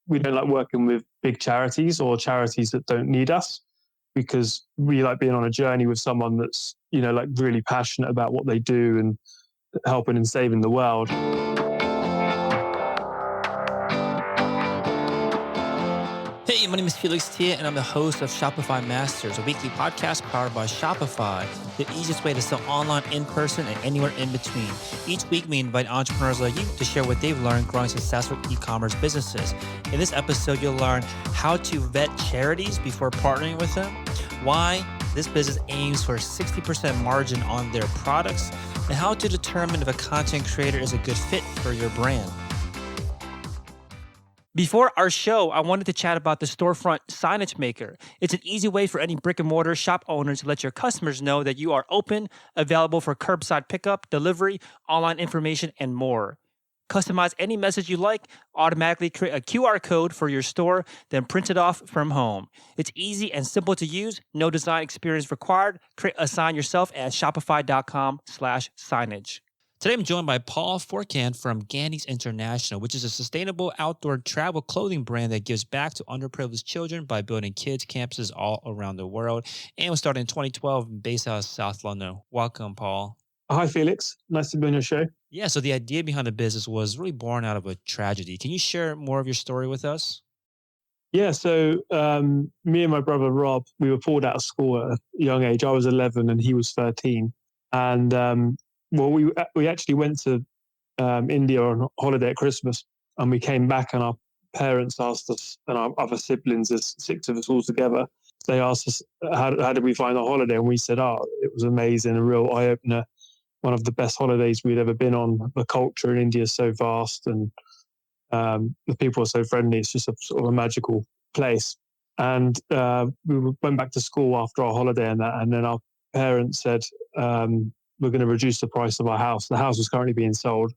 we don't like working with big charities or charities that don't need us, because we like being on a journey with someone that's, like really passionate about what they do and helping and saving the world. Hey, my name is Felix Tia, and I'm the host of Shopify Masters, a weekly podcast powered by Shopify, the easiest way to sell online, in person, and anywhere in between. Each week, we invite entrepreneurs like you to share what they've learned growing successful e-commerce businesses. In this episode, you'll learn how to vet charities before partnering with them, why this business aims for a 60% margin on their products, and how to determine if a content creator is a good fit for your brand. Before our show, I wanted to chat about the Storefront Signage Maker. It's an easy way for any brick and mortar shop owner to let your customers know that you are open, available for curbside pickup, delivery, online information, and more. Customize any message you like, automatically create a QR code for your store, then print it off from home. It's easy and simple to use, no design experience required. Create a sign yourself at shopify.com/signage. Today, I'm joined by Paul Forcan from Gandy's International, which is a sustainable outdoor travel clothing brand that gives back to underprivileged children by building kids' campuses all around the world. And was started in 2012 and based out of South London. Welcome, Paul. Hi, Felix. Nice to be on your show. Yeah, so the idea behind the business was really born out of a tragedy. Can you share more of your story with us? Yeah, so me and my brother Rob, we were pulled out of school at a young age. I was 11 and he was 13. And we actually went to India on holiday at Christmas, and we came back and our parents asked us, and our other siblings, there's 6 of us all together, they asked us, how did we find our holiday? And we said, it was amazing, a real eye-opener, one of the best holidays we'd ever been on. The culture in India is so vast, and the people are so friendly. It's just a sort of a magical place. And we went back to school after our holiday and that, and then our parents said, we're going to reduce the price of our house. The house was currently being sold,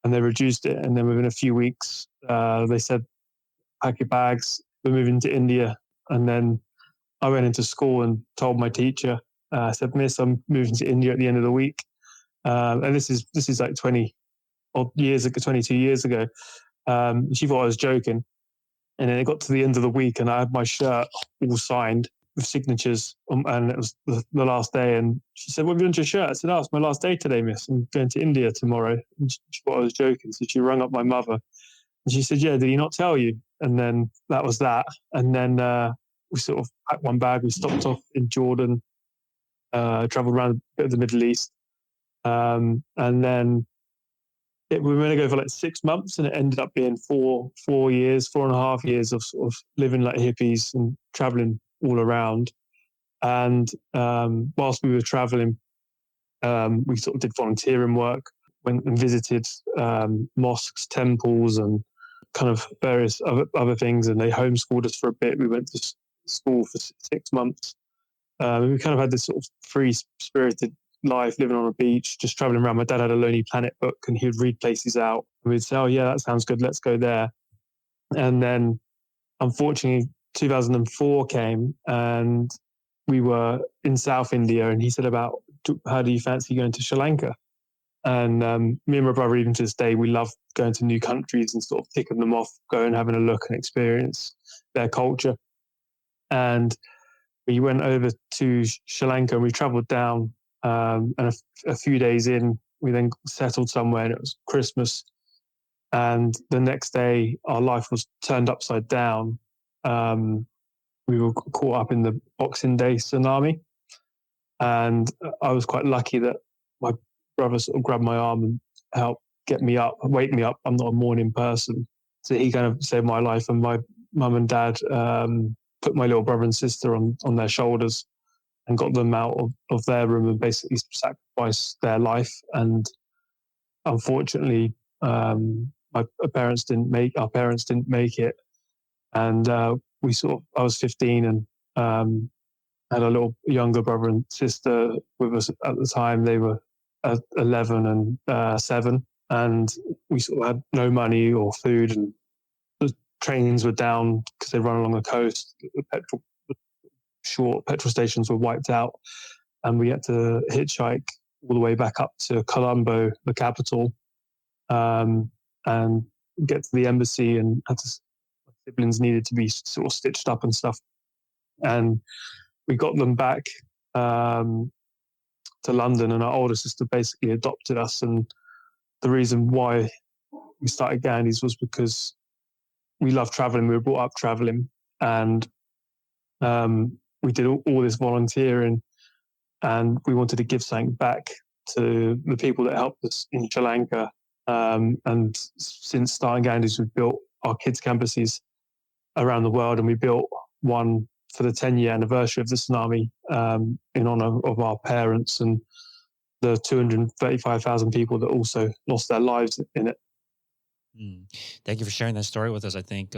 and they reduced it. And then within a few weeks, they said, pack your bags, we're moving to India. And then I went into school and told my teacher, I said, Miss, I'm moving to India at the end of the week. And this is like 22 years ago. She thought I was joking. And then it got to the end of the week and I had my shirt all signed with signatures, and it was the last day. And she said, what have you done to your shirt? I said, it's my last day today, miss. I'm going to India tomorrow. And she thought I was joking. So she rang up my mother and she said, yeah, did he not tell you? And then that was that. And then we sort of packed one bag. We stopped off in Jordan, traveled around a bit of the Middle East. And then we were going to go for like 6 months, and it ended up being 4.5 years of sort of living like hippies and traveling all around. And whilst we were traveling, we sort of did volunteering work, went and visited mosques, temples, and kind of various other things. And they homeschooled us for a bit. We went to school for 6 months. We kind of had this sort of free-spirited life, living on a beach, just traveling around. My dad had a Lonely Planet book, and he would read places out. And we'd say, oh yeah, that sounds good, let's go there. And then unfortunately 2004 came, and we were in South India, and he said about, how do you fancy going to Sri Lanka? And me and my brother, even to this day, we love going to new countries and sort of ticking them off, going, having a look and experience their culture. And we went over to Sri Lanka, and we traveled down, and a few days in, we then settled somewhere, and it was Christmas. And the next day, our life was turned upside down. We were caught up in the Boxing Day tsunami. And I was quite lucky that my brother sort of grabbed my arm and helped wake me up. I'm not a morning person. So he kind of saved my life. And my mum and dad put my little brother and sister on their shoulders and got them out of their room and basically sacrificed their life. And unfortunately, our parents didn't make it. And I was 15 and had a little younger brother and sister with us at the time. They were 11 and 7, and we sort of had no money or food, and the trains were down because they run along the coast. The petrol stations were wiped out, and we had to hitchhike all the way back up to Colombo, the capital, and get to the embassy, and had to siblings needed to be sort of stitched up and stuff. And we got them back to London, and our older sister basically adopted us. And the reason why we started Gandy's was because we love traveling. We were brought up traveling, and we did all this volunteering, and we wanted to give something back to the people that helped us in Sri Lanka. And since starting Gandy's, we've built our kids' campuses around the world, and we built one for the 10-year anniversary of the tsunami in honor of our parents and the 235,000 people that also lost their lives in it. Thank you for sharing that story with us. I think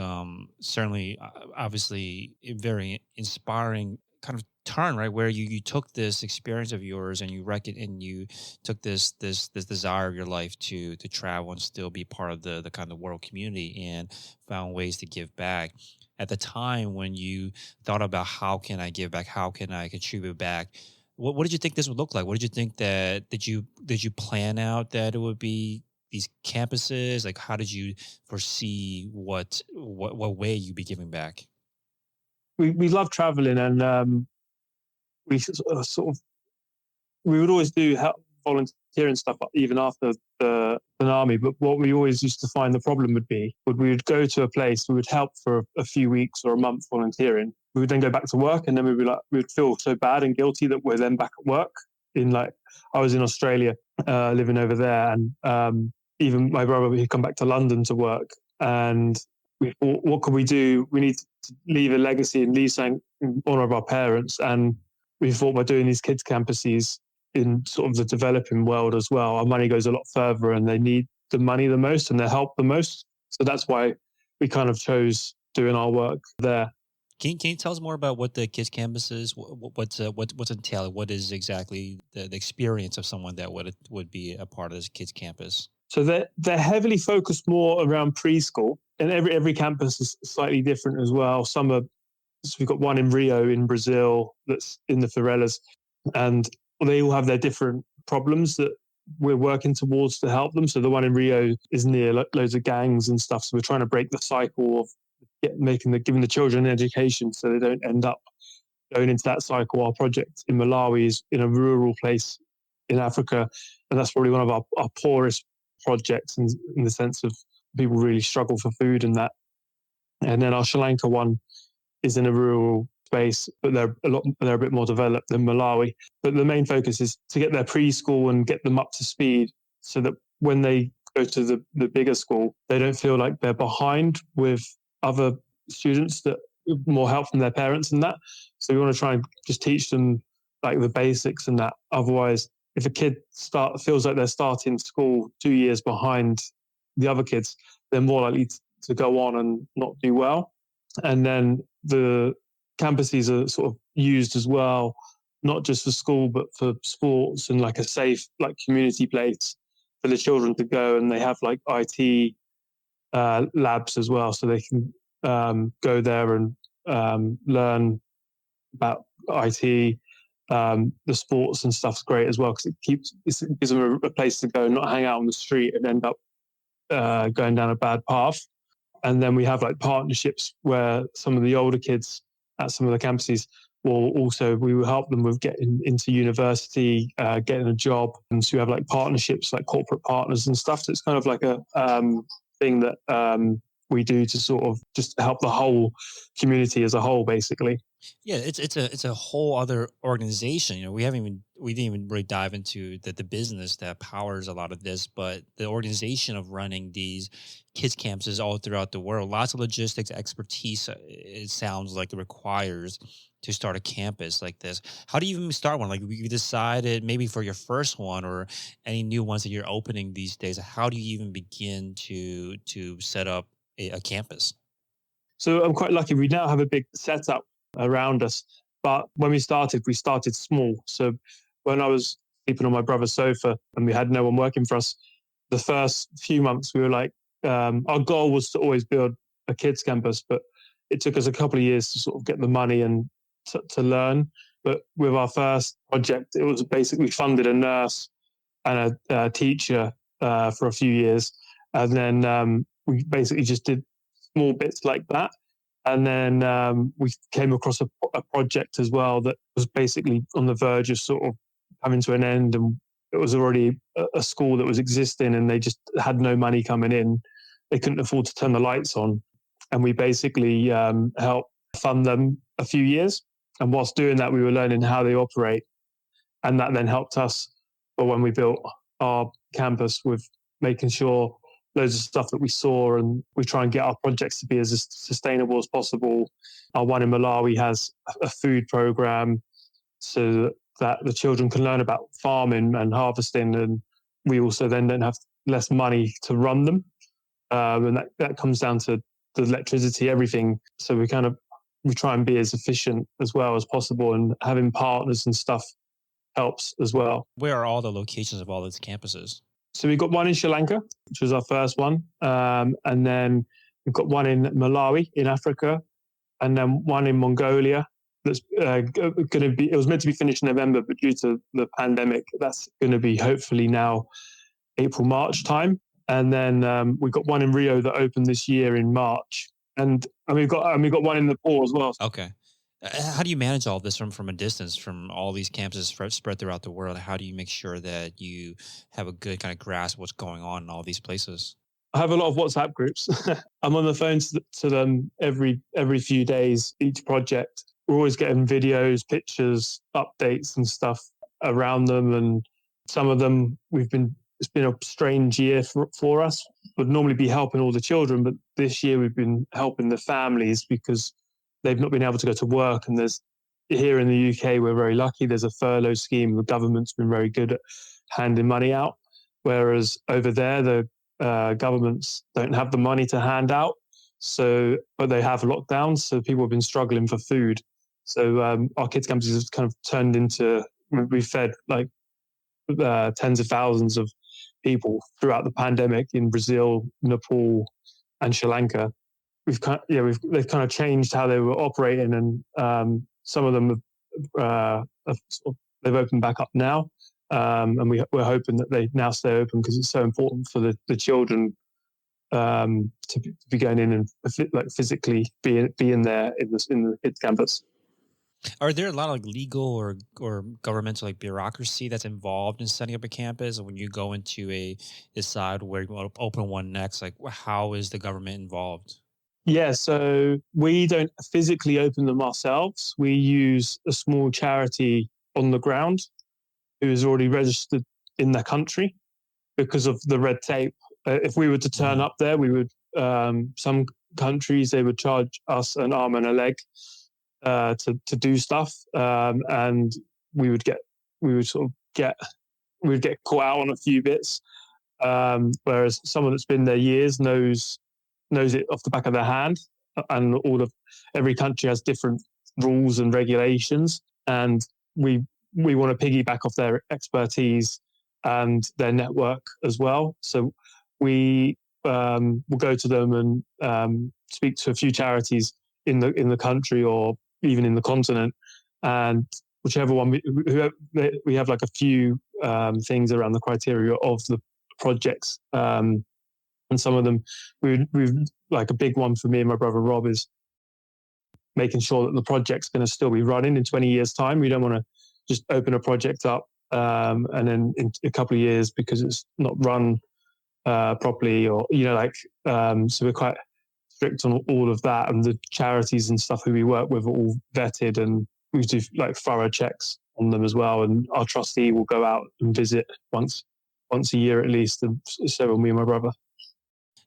certainly, obviously, a very inspiring kind of turn, right? Where you took this experience of yours and you and you took this desire of your life to travel and still be part of the kind of world community, and found ways to give back. At the time when you thought about how can I give back, how can I contribute back, what did you think this would look like? What did you think that did you plan out that it would be these campuses? Like, how did you foresee what way you'd be giving back? We love traveling, and we sort of we would always do volunteering stuff even after the tsunami. But what we always used to find the problem would be, we would go to a place, we would help for a few weeks or a month volunteering. We would then go back to work, and then we would feel so bad and guilty that we're then back at work. I was in Australia, living over there, and even my brother, he'd come back to London to work, and we thought, what could we do? We need to leave a legacy and leave something in honor of our parents. And we thought, by doing these kids' campuses in sort of the developing world as well, our money goes a lot further, and they need the money the most and the help the most. So that's why we kind of chose doing our work there. Can you tell us more about what the kids campus is? What's entailed? What is exactly the experience of someone that would be a part of this kids campus? So they're heavily focused more around preschool, and every campus is slightly different as well. So we've got one in Rio in Brazil that's in the favelas, and they all have their different problems that we're working towards to help them. So the one in Rio is near loads of gangs and stuff. So we're trying to break the cycle of giving the children an education so they don't end up going into that cycle. Our project in Malawi is in a rural place in Africa, and that's probably one of our poorest projects in the sense of people really struggle for food and that. And then our Sri Lanka one is in a rural space, but they're a bit more developed than Malawi. But the main focus is to get their preschool and get them up to speed so that when they go to the bigger school, they don't feel like they're behind with other students that more help from their parents and that. So we want to try and just teach them like the basics and that. Otherwise, if a kid feels like they're starting school 2 years behind the other kids, they're more likely to go on and not do well. And then the campuses are sort of used as well, not just for school, but for sports and like a safe like community place for the children to go. And they have like IT labs as well, so they can go there and learn about IT. The sports and stuff's great as well because it gives them a place to go, not hang out on the street and end up going down a bad path. And then we have like partnerships where some of the older kids at some of the campuses we will help them with getting into university, getting a job. And so we have like partnerships, like corporate partners and stuff. So it's kind of like a thing that we do to sort of just help the whole community as a whole, basically. Yeah, it's a whole other organization. You know, we didn't even really dive into the business that powers a lot of this, but the organization of running these kids campuses all throughout the world, lots of logistics expertise. It sounds like it requires to start a campus like this. How do you even start one? Like, you decided maybe for your first one or any new ones that you're opening these days. How do you even begin to set up a campus? So I'm quite lucky. We now have a big setup around us. But when we started small. So when I was sleeping on my brother's sofa and we had no one working for us, the first few months we were like, our goal was to always build a kids campus, but it took us a couple of years to sort of get the money and to learn. But with our first project, it was basically funded a nurse and a teacher for a few years. And then we basically just did small bits like that. And then we came across a project as well that was basically on the verge of sort of coming to an end. And it was already a school that was existing and they just had no money coming in. They couldn't afford to turn the lights on. And we basically helped fund them a few years. And whilst doing that, we were learning how they operate. And that then helped us for when we built our campus with making sure loads of stuff that we saw, and we try and get our projects to be as sustainable as possible. Our one in Malawi has a food program so that the children can learn about farming and harvesting, and we also then don't have less money to run them. And that comes down to the electricity, everything. So we try and be as efficient as well as possible, and having partners and stuff helps as well. Where are all the locations of all these campuses? So we've got one in Sri Lanka, which was our first one. And then we've got one in Malawi in Africa, and then one in Mongolia. That's going to be, it was meant to be finished in November, but due to the pandemic, that's going to be hopefully now April, March time. And then we've got one in Rio that opened this year in March. And we've got one in Nepal as well. Okay. How do you manage all this from a distance, from all these campuses spread throughout the world? How do you make sure that you have a good kind of grasp of what's going on in all these places? I have a lot of WhatsApp groups. I'm on the phone to them every few days, each project. We're always getting videos, pictures, updates and stuff around them. And some of them it's been a strange year for us. We'd normally be helping all the children, but this year we've been helping the families because they've not been able to go to work. And here in the UK, we're very lucky. There's a furlough scheme. The government's been very good at handing money out. Whereas over there, the governments don't have the money to hand out. But they have lockdowns. So people have been struggling for food. So our kids' campuses have kind of turned into, we fed like tens of thousands of people throughout the pandemic in Brazil, Nepal, and Sri Lanka. They've kind of changed how they were operating, and some of them they've opened back up now, and we're hoping that they now stay open because it's so important for the children to be going in and physically be in there in the campus. Are there a lot of like legal or governmental like bureaucracy that's involved in setting up a campus? When you go into decide where you want to open one next, like how is the government involved? Yeah, so we don't physically open them ourselves. We use a small charity on the ground who is already registered in the country because of the red tape. If we were to turn up there, we would, some countries, they would charge us an arm and a leg to do stuff. And we would get caught out on a few bits. Whereas someone that's been there years knows it off the back of their hand, and every country has different rules and regulations, and we want to piggyback off their expertise and their network as well. So we will go to them and speak to a few charities in the country or even in the continent, and whichever one we have like a few things around the criteria of the projects. And some of them, we've like a big one for me and my brother Rob is making sure that the project's going to still be running in 20 years' time. We don't want to just open a project up and then in a couple of years because it's not run properly, or so we're quite strict on all of that. And the charities and stuff who we work with are all vetted, and we do like thorough checks on them as well. And our trustee will go out and visit once a year at least, and so will me and my brother.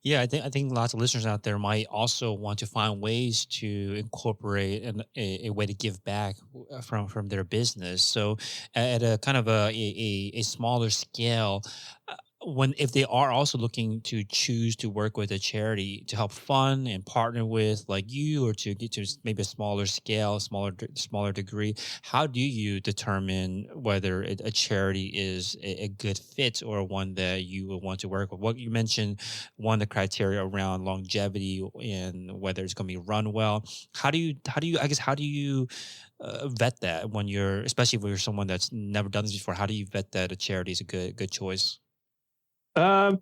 Yeah, I think lots of listeners out there might also want to find ways to incorporate a way to give back from their business. So at a kind of a smaller scale, if they are also looking to choose to work with a charity to help fund and partner with like you, or to get to maybe a smaller scale, smaller degree, how do you determine whether a charity is a good fit or one that you would want to work with? What you mentioned, one of the criteria around longevity and whether it's going to be run well. How do you vet that when especially if you're someone that's never done this before? How do you vet that a charity is a good choice? Well,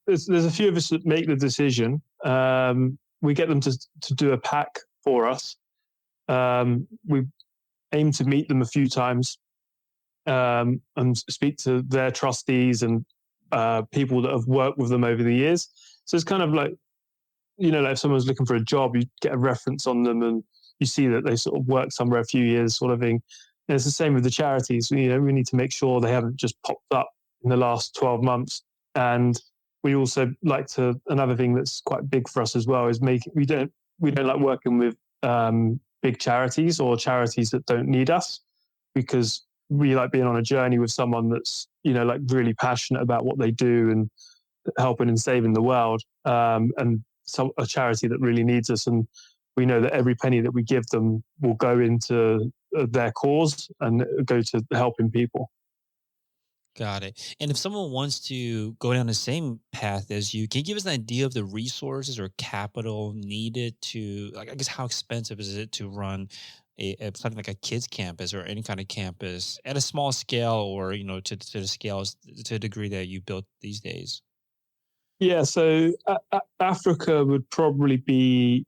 there's a few of us that make the decision. we get them to do a pack for us. We aim to meet them a few times and speak to their trustees and people that have worked with them over the years. So it's kind of like, like if someone's looking for a job, you get a reference on them and you see that they sort of worked somewhere a few years, sort of thing. And it's the same with the charities. We need to make sure they haven't just popped up in the last 12 months. And we also like to, another thing that's quite big for us as well is we don't like working with big charities or charities that don't need us, because we like being on a journey with someone that's, like really passionate about what they do and helping and saving the world. And a charity that really needs us. And we know that every penny that we give them will go into their cause and go to helping people. Got it. And if someone wants to go down the same path as you, can you give us an idea of the resources or capital needed to, like, I guess, how expensive is it to run something like a kids campus or any kind of campus at a small scale, or, to the scales, to the degree that you built these days? Yeah, so Africa would probably be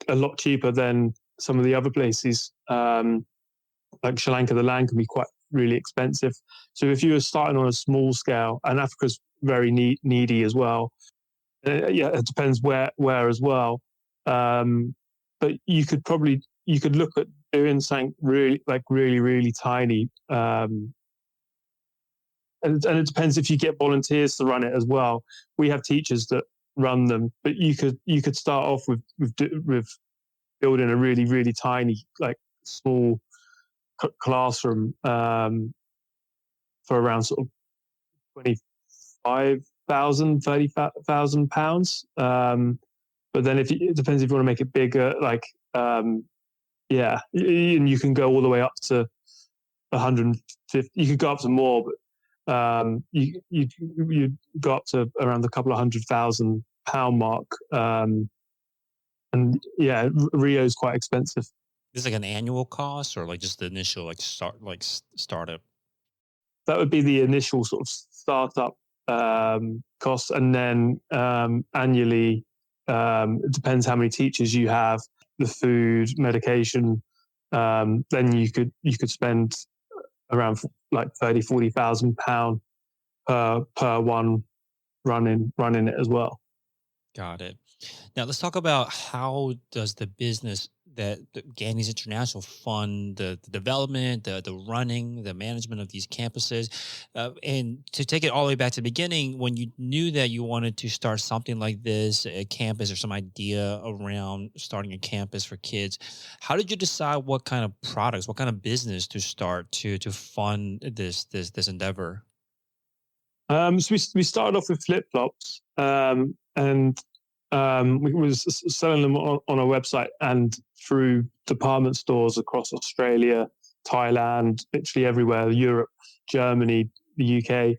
a lot cheaper than some of the other places. Like Sri Lanka, the land can be really expensive. So if you were starting on a small scale, and Africa's very needy as well. It depends where as well. But you could look at doing something really tiny. And it depends if you get volunteers to run it as well. We have teachers that run them, but you could start off with building a really tiny, like small classroom for around sort of £25,000, £30,000. But then it depends if you want to make it bigger, and you can go all the way up to 150. You could go up to more, but you go up to around the couple of £100,000 mark. And yeah, Rio is quite expensive. Is it like an annual cost, or like just the initial startup? That would be the initial sort of startup costs, and then annually, it depends how many teachers you have, the food, medication. Then you could spend around like £30,000-40,000 per one running it as well. Got it. Now let's talk about, how does the business that Gandy's International fund the development, the running, the management of these campuses, and to take it all the way back to the beginning, when you knew that you wanted to start something like this, a campus or some idea around starting a campus for kids, how did you decide what kind of products, what kind of business to start to fund this endeavor? So we started off with flip flops, and we was selling them on a website and through department stores across Australia, Thailand, literally everywhere, Europe, Germany, the UK.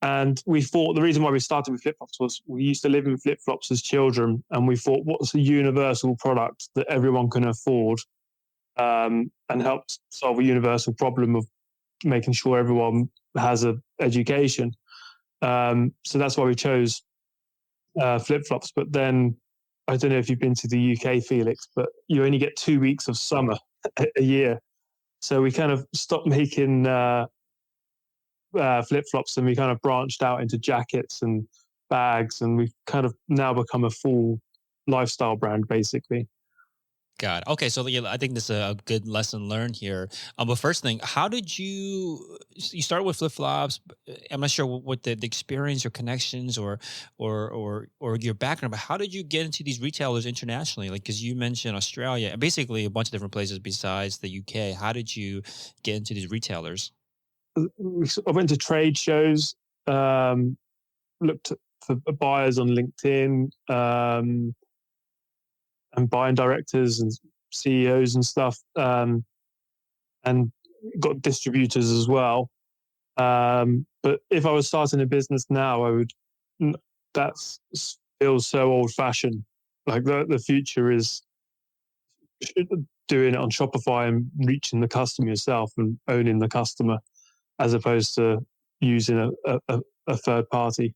And we thought the reason why we started with flip flops was we used to live in flip flops as children, and we thought, what's a universal product that everyone can afford, and help solve a universal problem of making sure everyone has an education. So that's why we chose flip-flops. But then, I don't know if you've been to the UK, Felix, but you only get 2 weeks of summer a year. So we kind of stopped making flip-flops, and we kind of branched out into jackets and bags, and we've kind of now become a full lifestyle brand, basically. Got it. Okay, so yeah, I think this is a good lesson learned here. But first thing, how did you started with flip flops? I'm not sure what the experience or connections or your background, but how did you get into these retailers internationally? Like, because you mentioned Australia and basically a bunch of different places besides the UK. How did you get into these retailers? I went to trade shows, looked for buyers on LinkedIn, and buying directors and CEOs and stuff, and got distributors as well. But if I was starting a business now, that feels so old fashioned. Like the future is doing it on Shopify and reaching the customer yourself and owning the customer, as opposed to using a third party.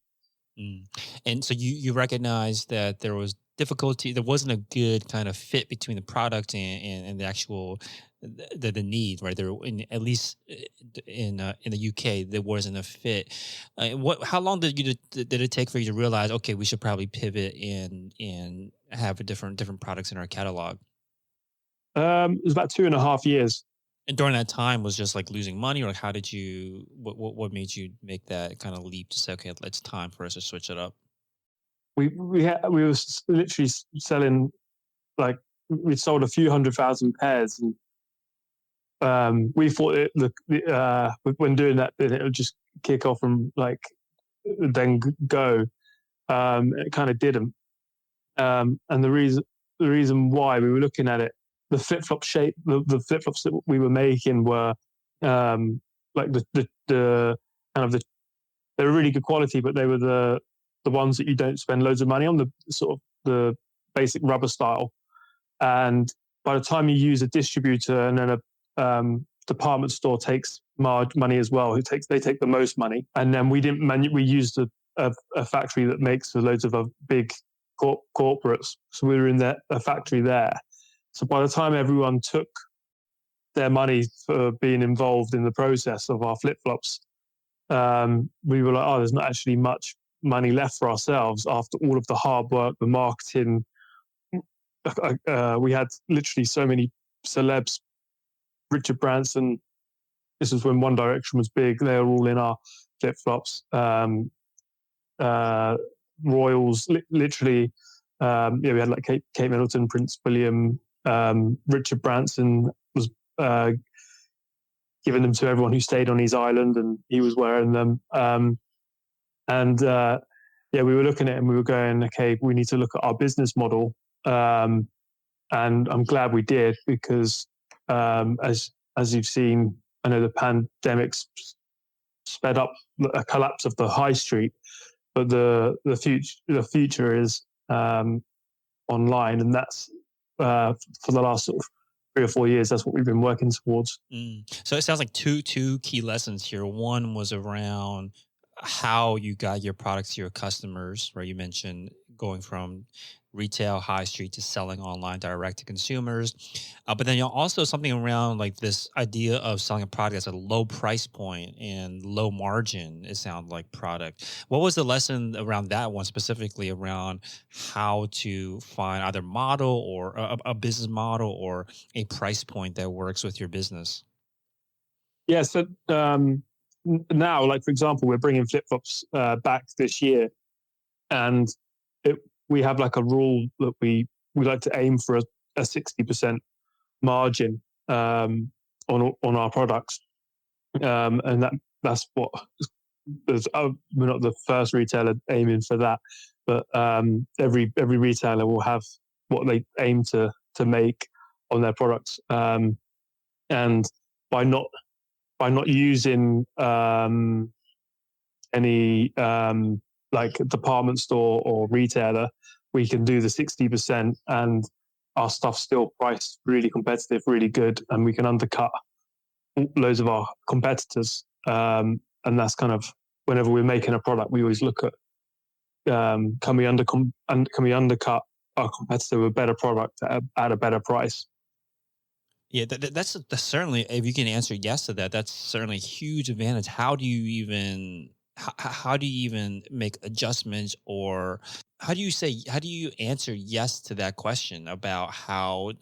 Mm. And so you recognize that there was difficulty. There wasn't a good kind of fit between the product and the actual the need, right? There, at least in the UK, there wasn't a fit. What? How long did it take for you to realize? Okay, we should probably pivot and have a different products in our catalog. It was about 2.5 years. And during that time, was just like losing money, or like how did you? What made you make that kind of leap to say, okay, it's time for us to switch it up? We were literally selling, like, we sold a few 100,000 pairs, and we thought when doing that, it would just kick off and like then go. It kind of didn't, and the reason why we were looking at it, the flip flop shape, the flip flops that we were making were like the kind of they were really good quality, but they were the ones that you don't spend loads of money on, the sort of the basic rubber style. And by the time you use a distributor and then a department store takes money as well, they take the most money. And then we used a factory that makes loads of big corporates, so we were in a factory there. So by the time everyone took their money for being involved in the process of our flip flops, we were like, oh, there's not actually much money left for ourselves after all of the hard work, the marketing. We had literally so many celebs. Richard Branson, this is when One Direction was big. They were all in our flip flops. Royals, literally. We had like Kate Middleton, Prince William, Richard Branson was giving them to everyone who stayed on his island, and he was wearing them. We were looking at it and we were going, okay, we need to look at our business model. And I'm glad we did, because as you've seen, I know the pandemic's sped up a collapse of the high street, but the future is online, and that's for the last sort of 3 or 4 years. That's what we've been working towards. So it sounds like two key lessons here. One was around how you got your products to your customers, right? You mentioned going from retail high street to selling online direct to consumers. But then also something around like this idea of selling a product that's a low price point and low margin, it sounds like, product. What was the lesson around that one, specifically around how to find either model or a business model or a price point that works with your business? Yeah, so now, like, for example, we're bringing flip flops back this year, and we have like a rule that we like to aim for a 60% margin on our products, and that's what we're not the first retailer aiming for that, but every retailer will have what they aim to make on their products, and by not using any like department store or retailer, we can do the 60%, and our stuff's still priced really competitive, really good, and we can undercut loads of our competitors. And that's kind of, whenever we're making a product, we always look at can we undercut our competitor with a better product at a better price. Yeah, that's certainly, if you can answer yes to that, that's certainly a huge advantage. How do you even make adjustments, or how do you answer yes to that question about how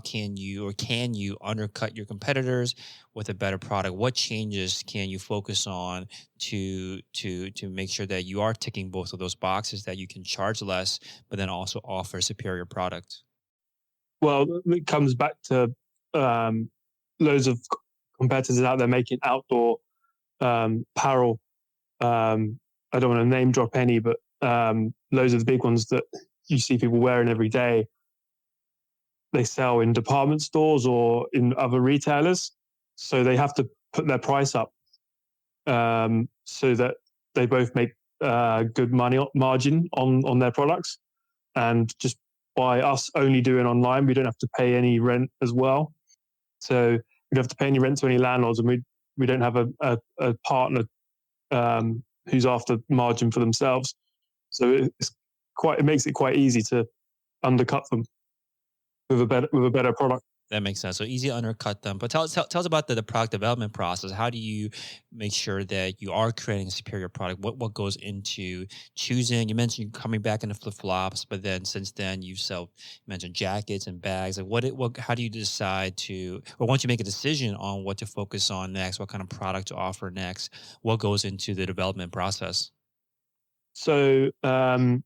can you undercut your competitors with a better product? What changes can you focus on to make sure that you are ticking both of those boxes, that you can charge less but then also offer a superior product? Well, it comes back to loads of competitors out there making outdoor apparel. I don't want to name drop any, but loads of the big ones that you see people wearing every day, they sell in department stores or in other retailers. So they have to put their price up so that they both make good margin on their products. And just by us only doing online, we don't have to pay any rent as well. So we don't have to pay any rent to any landlords, and we don't have a partner who's after margin for themselves. So it makes it quite easy to undercut them with a better product. That makes sense. So easy to undercut them. But tell us about the product development process. How do you make sure that you are creating a superior product? What goes into choosing? You mentioned coming back into flip flops, but then since then you mentioned jackets and bags. Like how do you decide or once you make a decision on what to focus on next, what kind of product to offer next, what goes into the development process? So me and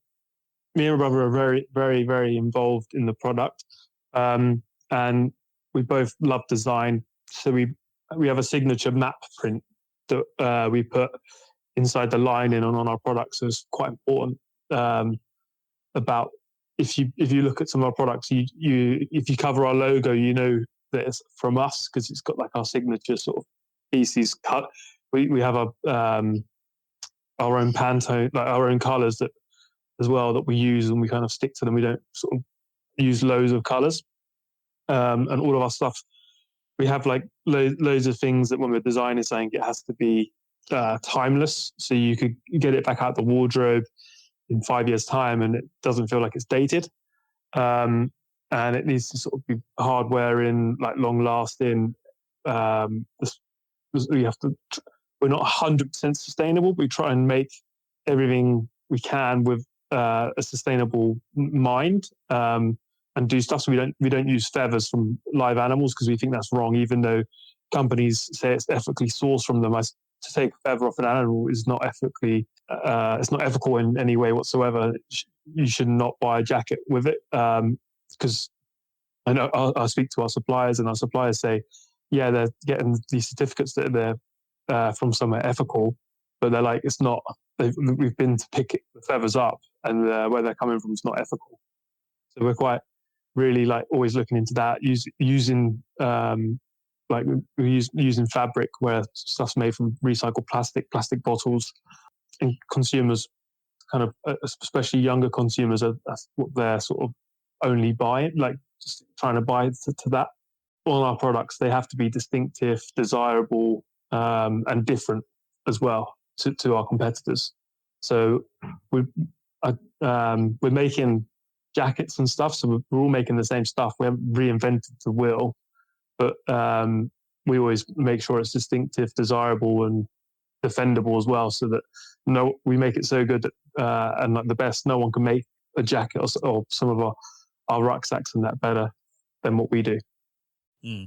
my brother are very, very, very involved in the product. And we both love design. So we have a signature map print that we put inside the lining on our products. So it's quite important about if you look at some of our products, if you cover our logo, you know that it's from us because it's got like our signature sort of pieces cut. We have our own Pantone, like our own colors that as well that we use, and we kind of stick to them. We don't sort of use loads of colors. And all of our stuff, we have like loads of things that when we're designing something, it has to be timeless. So you could get it back out the wardrobe in 5 years' time and it doesn't feel like it's dated. And it needs to sort of be hard wearing, like long lasting. We have to, we're not 100% sustainable. We try and make everything we can with a sustainable mind. And do stuff. So we don't use feathers from live animals because we think that's wrong, even though companies say it's ethically sourced from them. To take a feather off an animal is not ethically, it's not ethical in any way whatsoever. You should not buy a jacket with it because I know I'll speak to our suppliers, and our suppliers say, yeah, they're getting these certificates that they're from somewhere ethical, but they're like, it's not. We've been to pick the feathers up, and where they're coming from is not ethical. So we're quite really like always looking into that, using using fabric where stuff's made from recycled plastic bottles, and consumers kind of, especially younger consumers, that's what they're sort of only buying, like just trying to buy to that. All our products, they have to be distinctive, desirable, and different as well to our competitors. So we're making jackets and stuff, so we're all making the same stuff. We haven't reinvented the wheel, but we always make sure it's distinctive, desirable, and defendable as well, so that we make it so good that, and like the best, no one can make a jacket or some of our rucksacks and that better than what we do.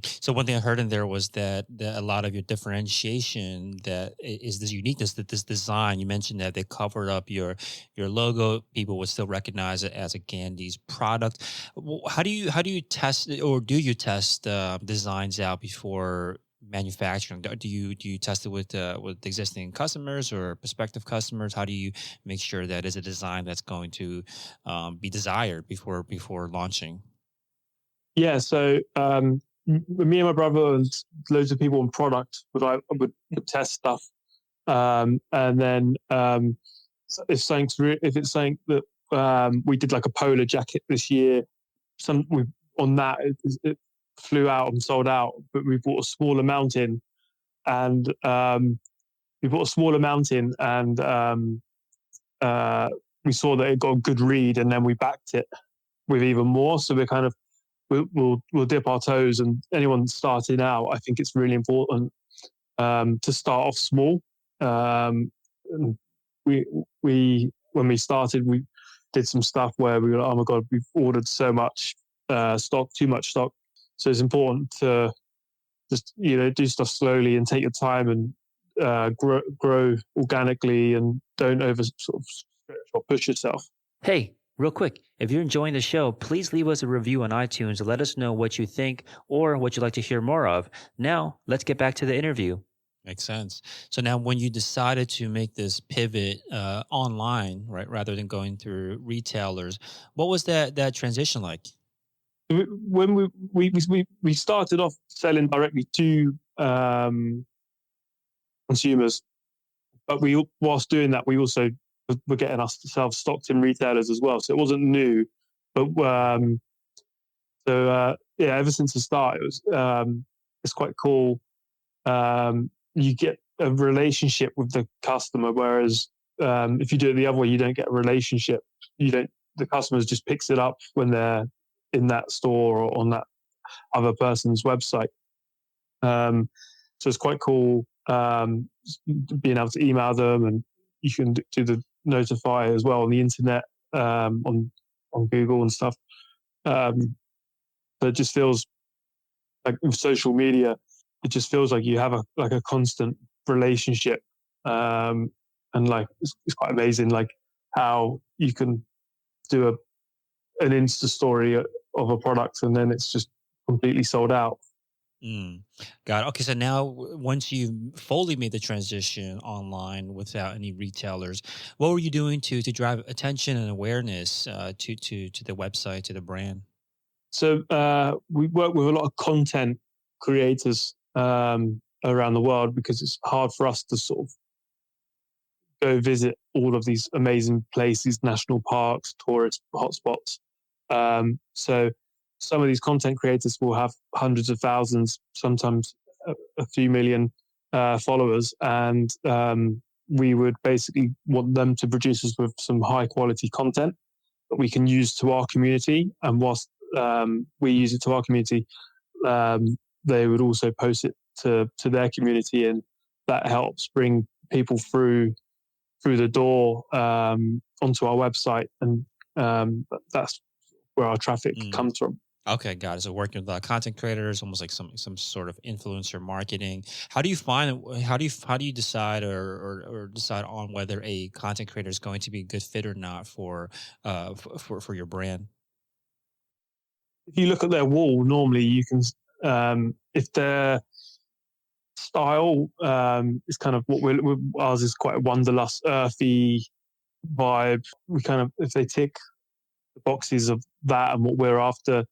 So one thing I heard in there was that a lot of your differentiation that is this uniqueness, that this design, you mentioned that they covered up your logo. People would still recognize it as a Gandy's product. How do you test it, or do you test designs out before manufacturing? Do you test it with existing customers or prospective customers? How do you make sure that is a design that's going to be desired before launching? Yeah, so me and my brother and loads of people in product would test stuff, and then if it's something that we did, like a polar jacket this year, it flew out and sold out, but we bought a smaller mountain, and we saw that it got a good read, and then we backed it with even more. So we're kind of we'll dip our toes, and anyone starting out, I think it's really important to start off small. When we started, we did some stuff where we were like, oh my god, we've ordered so much stock, too much stock. So it's important to just do stuff slowly and take your time and grow organically, and don't over sort of stretch or push yourself. Hey, real quick, if you're enjoying the show, please leave us a review on iTunes to let us know what you think or what you'd like to hear more of. Now, let's get back to the interview. Makes sense. So now when you decided to make this pivot online, right, rather than going through retailers, what was that transition like? When we started off selling directly to consumers, but whilst doing that, we also were getting ourselves stocked in retailers as well. So it wasn't new, but ever since the start, it was it's quite cool. You get a relationship with the customer, whereas if you do it the other way, you don't get a relationship. The customer just picks it up when they're in that store or on that other person's website. So it's quite cool being able to email them, and you can do the notify as well on the internet, on Google and stuff. But it just feels like with social media, it just feels like you have a constant relationship, and like it's quite amazing, like how you can do an Insta story of a product and then it's just completely sold out. Mm. Got it. Okay, so now once you fully made the transition online without any retailers, what were you doing to drive attention and awareness to the website, to the brand? So we work with a lot of content creators around the world, because it's hard for us to sort of go visit all of these amazing places, national parks, tourist hotspots. So some of these content creators will have hundreds of thousands, sometimes a few million followers, and we would basically want them to produce us with some high quality content that we can use to our community. And whilst we use it to our community, they would also post it to their community, and that helps bring people through the door onto our website, and that's where our traffic Mm. comes from. Okay, got it. So working with content creators, almost like some sort of influencer marketing. How do you find? How do you decide or decide on whether a content creator is going to be a good fit or not for your brand? If you look at their wall, normally you can, if their style is kind of ours is quite a wanderlust, earthy vibe. We kind of, if they tick the boxes of that and what we're after,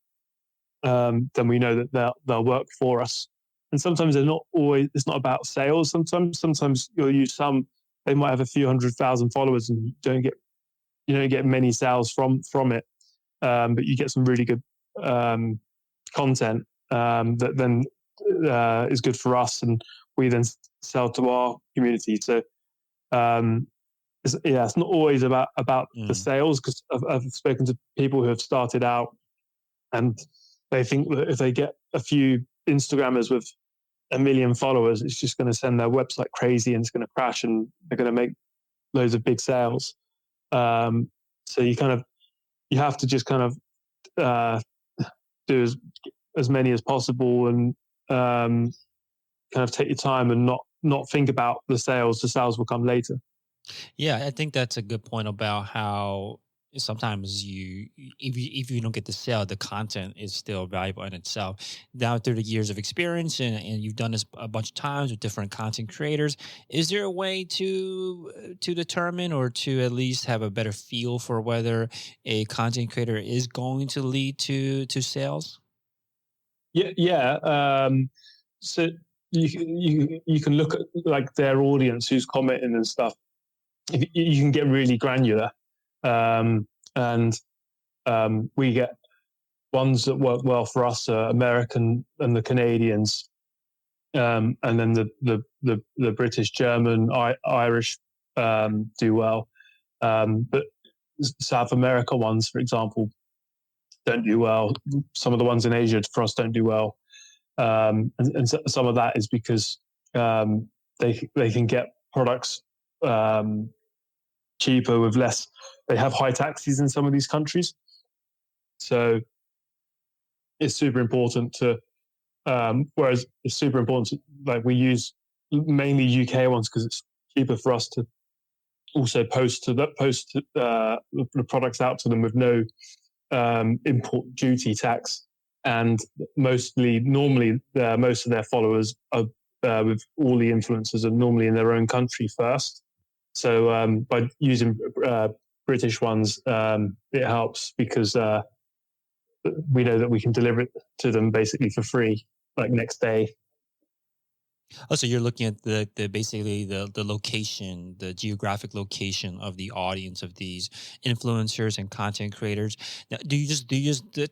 then we know that they'll work for us. And sometimes they're not always. It's not about sales. Sometimes you'll use some. They might have a few 100,000 followers, and you don't get many sales from it. But you get some really good content that then is good for us, and we then sell to our community. So it's not always about the Mm. sales, because I've spoken to people who have started out, and they think that if they get a few Instagrammers with 1 million followers, it's just going to send their website crazy and it's going to crash, and they're going to make loads of big sales. So you have to just kind of do as many as possible, and kind of take your time and not think about the sales. The sales will come later. Yeah, I think that's a good point about how sometimes if you don't get the sale, the content is still valuable in itself. Now, through the years of experience, and you've done this a bunch of times with different content creators, is there a way to determine or to at least have a better feel for whether a content creator is going to lead to sales? Yeah. So you can look at like their audience who's commenting and stuff. You can get really granular, and we get ones that work well for us, American and the Canadians, and then the British, German, Irish do well, but South America ones, for example, don't do well. Some of the ones in Asia for us don't do well, and some of that is because they can get products cheaper with less. They have high taxes in some of these countries, so it's super important to. Whereas it's super important to, like, we use mainly UK ones because it's cheaper for us to also post the products out to them with no import duty tax, and normally most of their followers are with all the influencers are normally in their own country first. So by using British ones, it helps because we know that we can deliver it to them basically for free, like next day. Oh, so you're looking at the basically the location, the geographic location of the audience of these influencers and content creators. Now, do you just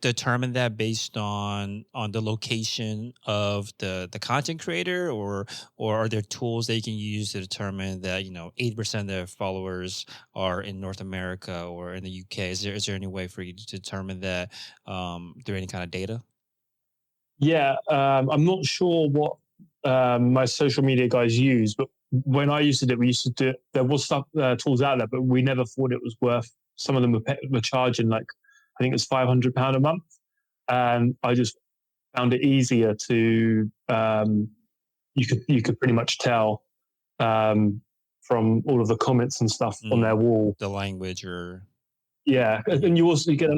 determine that based on the location of the content creator, or are there tools that you can use to determine that 80% of their followers are in North America or in the UK? Is there any way for you to determine that through any kind of data? Yeah, I'm not sure what my social media guys use, but when I used to do it, we used to do it. There was stuff tools out there, but we never thought it was worth. Some of them were charging like I think it was £500 a month, and I just found it easier to you could pretty much tell from all of the comments and stuff on their wall. The language or Yeah, and you get a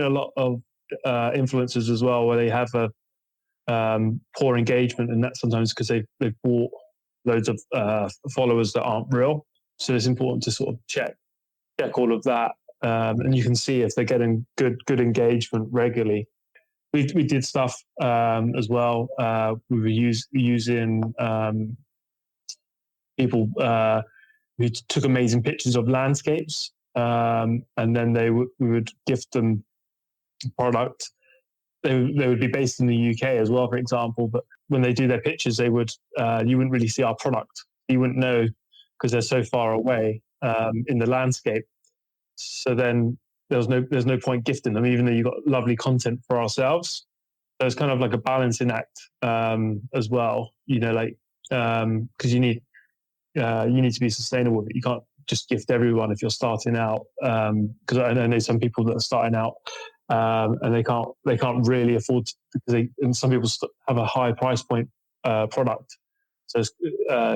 lot of influencers as well where they have a poor engagement, and that's sometimes because they've bought loads of followers that aren't real. So it's important to sort of check all of that, and you can see if they're getting good engagement regularly. We did stuff as well. We were using people who took amazing pictures of landscapes, and then we would gift them product. They would be based in the UK as well, for example. But when they do their pictures, you wouldn't really see our product. You wouldn't know because they're so far away in the landscape. So then there's no point gifting them, even though you've got lovely content for ourselves. So it's kind of like a balancing act as well. Because you need to be sustainable. But you can't just gift everyone if you're starting out. Because I know some people that are starting out. And they can't really afford to, and some people have a high price point product. So if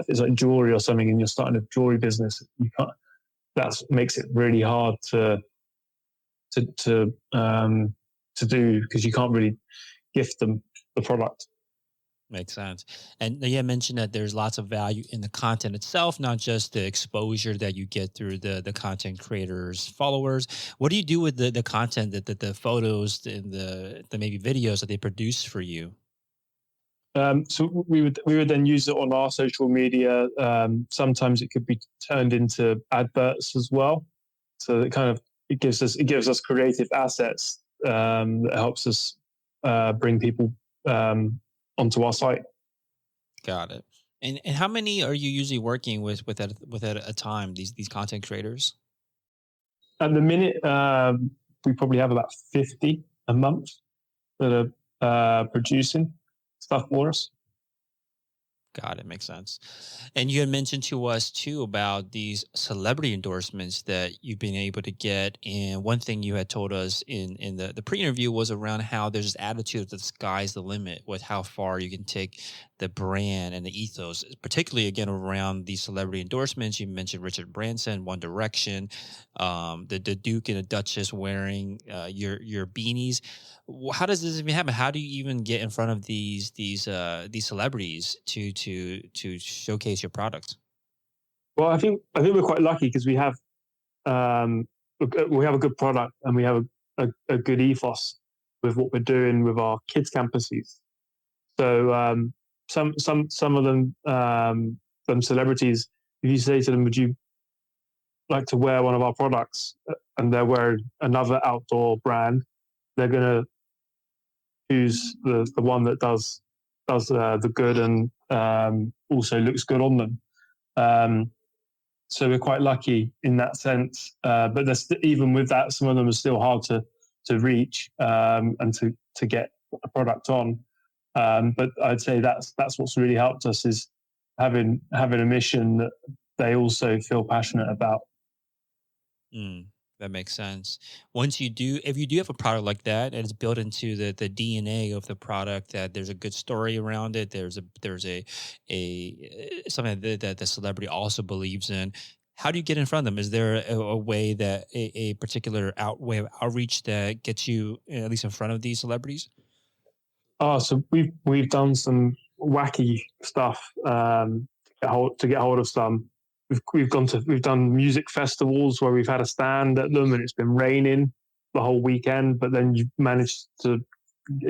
it's like jewelry or something, and you're starting a jewelry business, that makes it really hard to do because you can't really gift them the product. makes sense. And you had mentioned that there's lots of value in the content itself, not just the exposure that you get through the content creators' followers. What do you do with the content that the photos and the maybe videos that they produce for you? So we would then use it on our social media. Sometimes it could be turned into adverts as well. So it gives us creative assets that helps us bring people onto our site. Got it. And how many are you usually working with at a time? These content creators. At the minute, we probably have about 50 a month that are producing stuff for us. Got it. Makes sense. And you had mentioned to us too about these celebrity endorsements that you've been able to get. And one thing you had told us in the pre-interview was around how there's this attitude that the sky's the limit with how far you can take the brand and the ethos, particularly again around these celebrity endorsements. You mentioned Richard Branson, One Direction, the Duke and the Duchess wearing your beanies. How does this even happen? How do you even get in front of these celebrities to showcase your products? Well, I think we're quite lucky because um, we have a good product and we have a good ethos with what we're doing with our kids campuses. So some of them celebrities, if you say to them, "Would you like to wear one of our products?" and they're wearing another outdoor brand, they're gonna choose the one that does the good and also looks good on them. So we're quite lucky in that sense. But even with that, some of them are still hard to reach and to get a product on. But I'd say that's what's really helped us is having a mission that they also feel passionate about. Mm, that makes sense. If you do have a product like that, and it's built into the DNA of the product, that there's a good story around it. There's something that the celebrity also believes in. How do you get in front of them? Is there a way that a particular way of outreach that gets you at least in front of these celebrities? Oh, so we've done some wacky stuff to get hold of some. We've done music festivals where we've had a stand at them and it's been raining the whole weekend, but then you managed to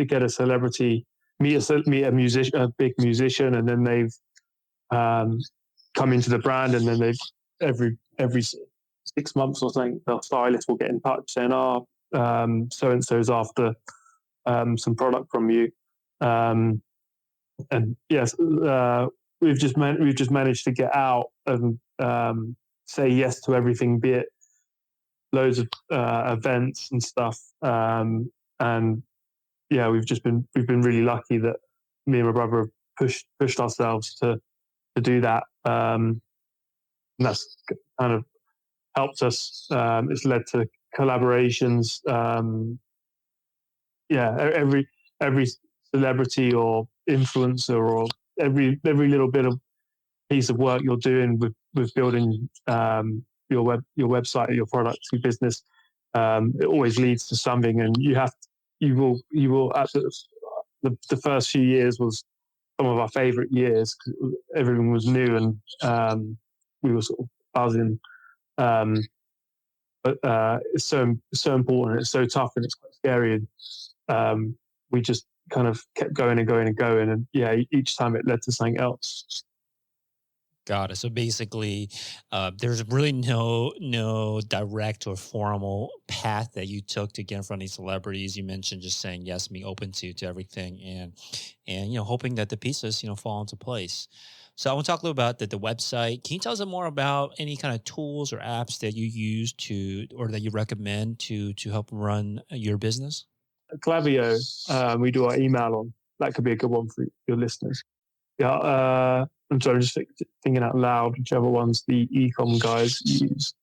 get a celebrity meet a musician, a big musician, and then they've come into the brand, and then they every 6 months or something, the stylist will get in touch saying, so and so's after some product from you. And yes, we've just managed to get out and say yes to everything, be it loads of events and stuff. And yeah, we've been really lucky that me and my brother have pushed ourselves to do that. And that's kind of helped us. It's led to collaborations. Every celebrity or influencer or every little bit of piece of work you're doing with building your website, your product, your business, it always leads to something, and you will at the first few years was some of our favorite years because everything was new, and we were sort of buzzing. But it's so important. It's so tough, and it's quite scary. And we just kind of kept going and going and going, and yeah, each time it led to something else. Got it. So basically, there's really no direct or formal path that you took to get in front of these celebrities. You mentioned just saying yes, being open to everything, and hoping that the pieces fall into place. So I want to talk a little about the website. Can you tell us more about any kind of tools or apps that you use or that you recommend to help run your business? Klaviyo, we do our email on. That could be a good one for your listeners. Yeah, I'm sorry, I'm just thinking out loud, whichever ones the e-com guys use.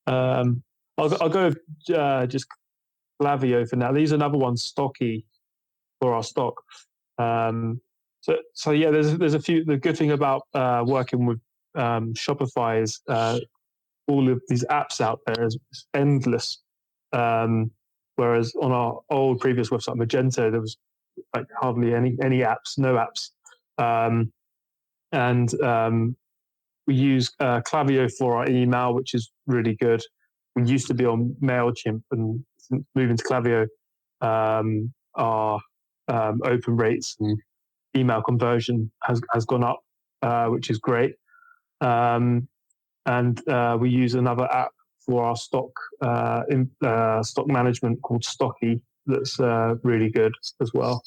I'll go with just Klaviyo for now. These are another one, Stocky, for our stock. So yeah, there's a few. The good thing about working with Shopify is all of these apps out there is endless. Whereas on our old previous website, Magento, there was like hardly any apps, no apps. And we use Klaviyo for our email, which is really good. We used to be on MailChimp, and since moving to Klaviyo, our open rates and email conversion has gone up, which is great. And we use another app for our stock management called Stocky. That's really good as well.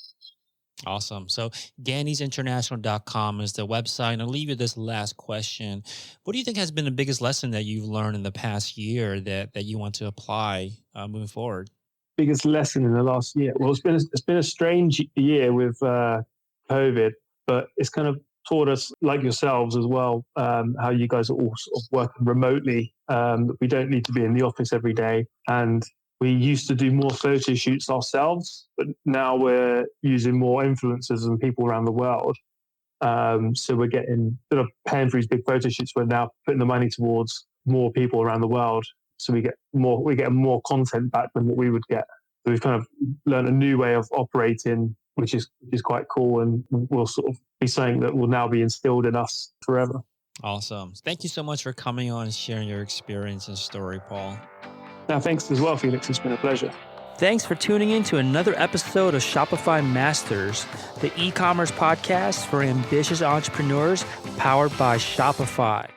Awesome. So GandysInternational.com is the website. And I'll leave you this last question. What do you think has been the biggest lesson that you've learned in the past year that you want to apply moving forward? Biggest lesson in the last year? Well, it's been a strange year with COVID, but it's kind of taught us, like yourselves as well, how you guys are all sort of working remotely. We don't need to be in the office every day. And we used to do more photo shoots ourselves, but now we're using more influencers and people around the world. So we're getting, instead of paying for these big photo shoots, we're now putting the money towards more people around the world. So we get more content back than what we would get. So we've kind of learned a new way of operating, which is quite cool, and will sort of be something that will now be instilled in us forever. Awesome. Thank you so much for coming on and sharing your experience and story, Paul. Now, thanks as well, Felix. It's been a pleasure. Thanks for tuning in to another episode of Shopify Masters, the e-commerce podcast for ambitious entrepreneurs powered by Shopify.